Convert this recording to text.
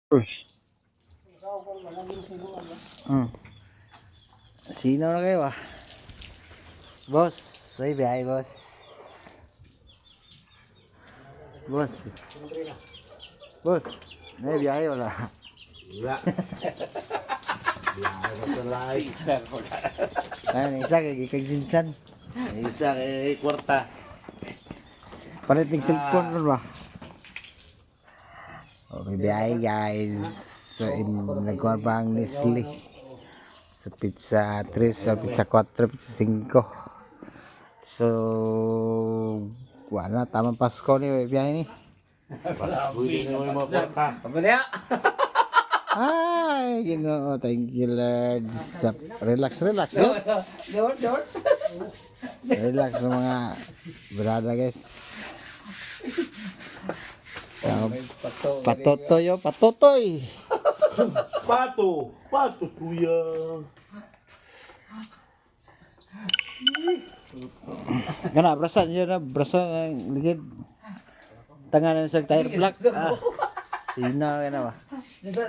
Uy. Sino na kayo ah? Boss, say biyahe boss. Boss. Boss, may biyahe wala? Wala. Biyahe na sa lahat. Ayun, isa kay kagsinsan. Isa kay kwarta. Palit ng cellphone nun ba? Okay, biyahe guys. So, nagkuhan pa ang Nestle. Sa pizza 3, sa pizza 4, pizza 5. So, wala, tamang Pasko ni biyahe ni. Pwede na yung mga kwarta. Ay, Ginoo, thank you Lord. Relax, relax, no? Relax sa mga brada guys. Patotoy, patotoy. Pato kuya. Kana brasan yun na, brasan ang ligid. Tangan na sa tire block. Sina ka na ba? Dito.